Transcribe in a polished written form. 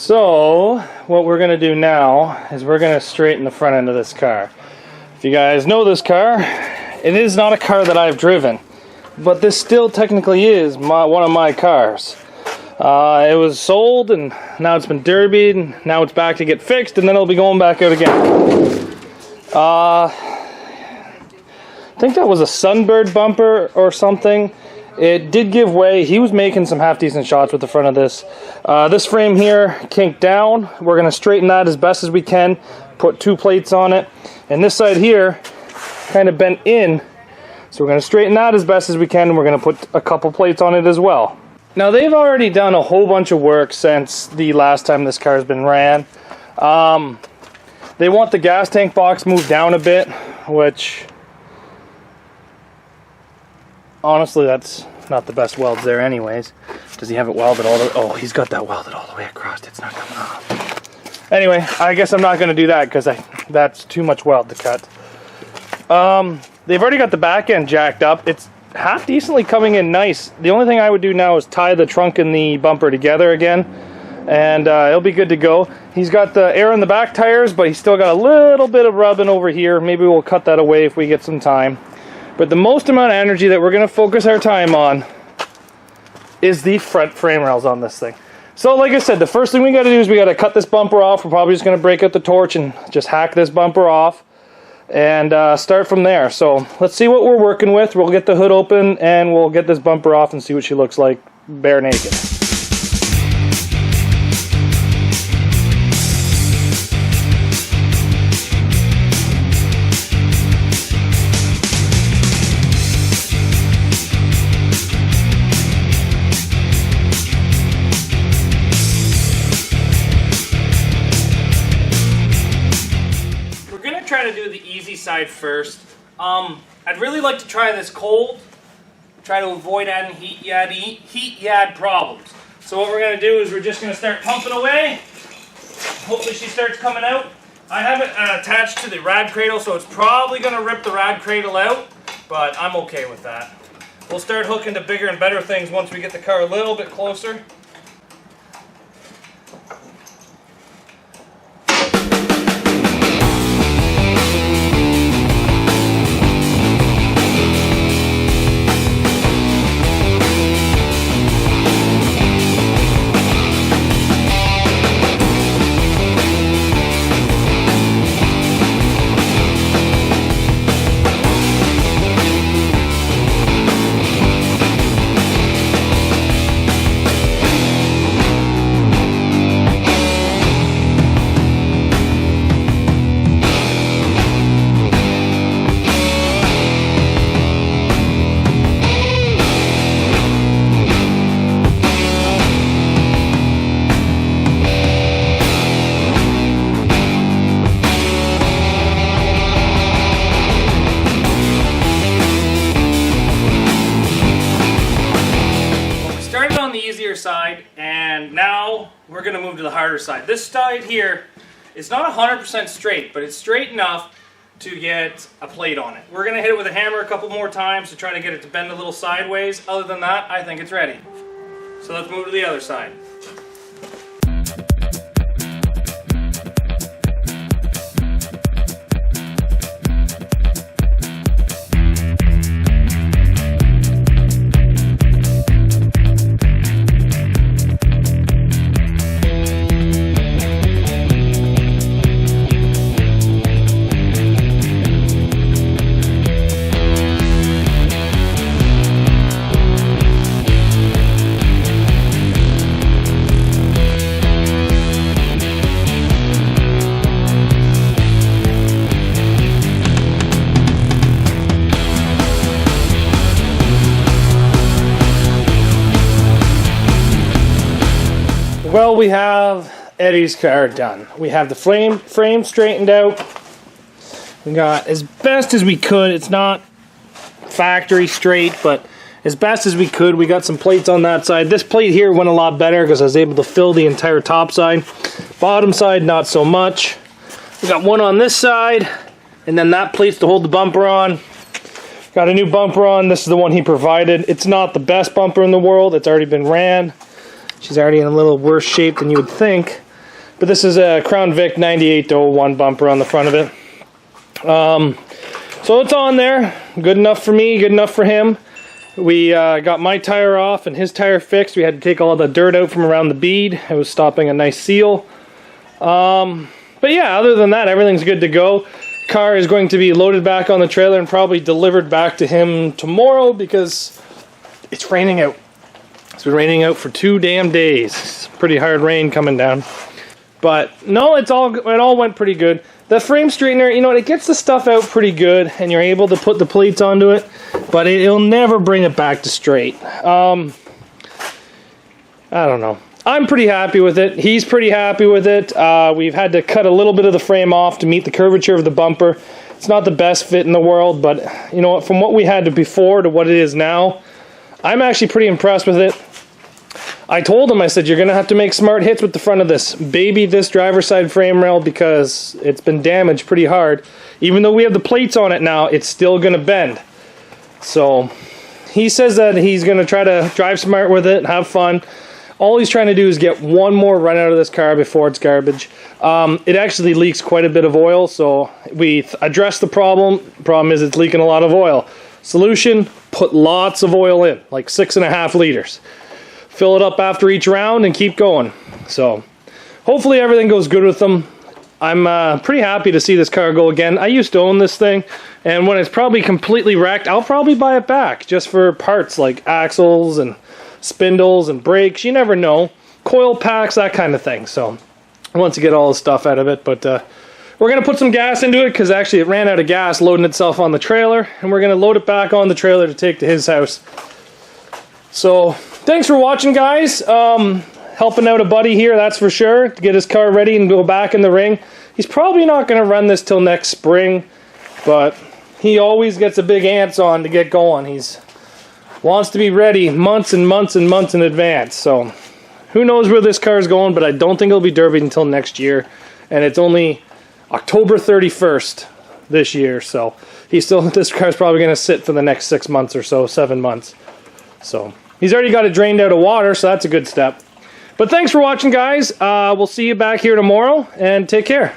So what we're going to do now is we're going to straighten the front end of this car. If you guys know this car, it is not a car that I've driven, but this still technically is one of my cars. It was sold and now it's been derbied and now it's back to get fixed and then it'll be going back out again. I think that was a Sunbird bumper or something. It did give way. He was making some half decent shots with the front of this. This frame here kinked down. We're going to straighten that as best as we can. Put 2 plates on it. And this side here kind of bent in. So we're going to straighten that as best as we can. And we're going to put a couple plates on it as well. Now they've already done a whole bunch of work since the last time this car has been ran. They want the gas tank box moved down a bit, which honestly that's not the best welds there anyways. Does he have it welded all the way? Oh, he's got that welded all the way across. It's not coming off. Anyway, I guess I'm not going to do that because that's too much weld to cut. They've already got the back end jacked up. It's half decently coming in nice. The only thing I would do now is tie the trunk and the bumper together again, and it'll be good to go. He's got the air in the back tires, but he's still got a little bit of rubbing over here. Maybe we'll cut that away if we get some time. But the most amount of energy that we're going to focus our time on is the front frame rails on this thing. So like I said, the first thing we got to do is we got to cut this bumper off. We're probably just going to break out the torch and just hack this bumper off and start from there. So let's see what we're working with. We'll get the hood open and we'll get this bumper off and see what she looks like bare naked. Try to do the easy side first. I'd really like to try this cold, try to avoid adding heat yad problems. So what we're going to do is we're just going to start pumping away. Hopefully she starts coming out. I have it attached to the rad cradle, so it's probably going to rip the rad cradle out, but I'm okay with that. We'll start hooking to bigger and better things once we get the car a little bit closer. Side, and now we're going to move to the harder side. This side here is not 100% straight, but it's straight enough to get a plate on it. We're going to hit it with a hammer a couple more times to try to get it to bend a little sideways. Other than that, I think it's ready. So let's move to the other side. Well, we have Eddie's car done. We have the frame straightened out. We got as best as we could. It's not factory straight, but as best as we could. We got some plates on that side. This plate here went a lot better because I was able to fill the entire top side. Bottom side, not so much. We got one on this side, and then that plate's to hold the bumper on. Got a new bumper on. This is the one he provided. It's not the best bumper in the world. It's already been ran. She's already in a little worse shape than you would think. But this is a Crown Vic 98-01 bumper on the front of it. So it's on there. Good enough for me, good enough for him. We got my tire off and his tire fixed. We had to take all the dirt out from around the bead. It was stopping a nice seal. But yeah, other than that, everything's good to go. Car is going to be loaded back on the trailer and probably delivered back to him tomorrow because it's raining out. It's been raining out for 2 damn days. It's pretty hard rain coming down. But no, it all went pretty good. The frame straightener, you know, it gets the stuff out pretty good and you're able to put the plates onto it, but it'll never bring it back to straight. I don't know. I'm pretty happy with it. He's pretty happy with it. We've had to cut a little bit of the frame off to meet the curvature of the bumper. It's not the best fit in the world, but you know what, from what we had before to what it is now, I'm actually pretty impressed with it. I told him, I said, you're going to have to make smart hits with the front of this. Baby this driver's side frame rail because it's been damaged pretty hard. Even though we have the plates on it now, it's still going to bend. So he says that he's going to try to drive smart with it, have fun. All he's trying to do is get one more run out of this car before it's garbage. It actually leaks quite a bit of oil, so we addressed the problem. Problem is it's leaking a lot of oil. Solution, put lots of oil in, like 6.5 liters. Fill it up after each round and keep going. So hopefully everything goes good with them. I'm pretty happy to see this car go again. I used to own this thing, and when it's probably completely wrecked, I'll probably buy it back just for parts like axles and spindles and brakes. You never know. Coil packs, that kind of thing. So I want to get all the stuff out of it, but we're going to put some gas into it because actually it ran out of gas loading itself on the trailer, and we're going to load it back on the trailer to take to his house. So thanks for watching, guys. Helping out a buddy here, that's for sure, to get his car ready and go back in the ring. He's probably not going to run this till next spring, but he always gets a big ants on to get going. He's wants to be ready months and months and months in advance. So who knows where this car is going, but I don't think it'll be derby until next year, and it's only October 31st this year. So this car's probably going to sit for the next 6 months or so, 7 months. So he's already got it drained out of water, so that's a good step. But thanks for watching, guys. We'll see you back here tomorrow, and take care.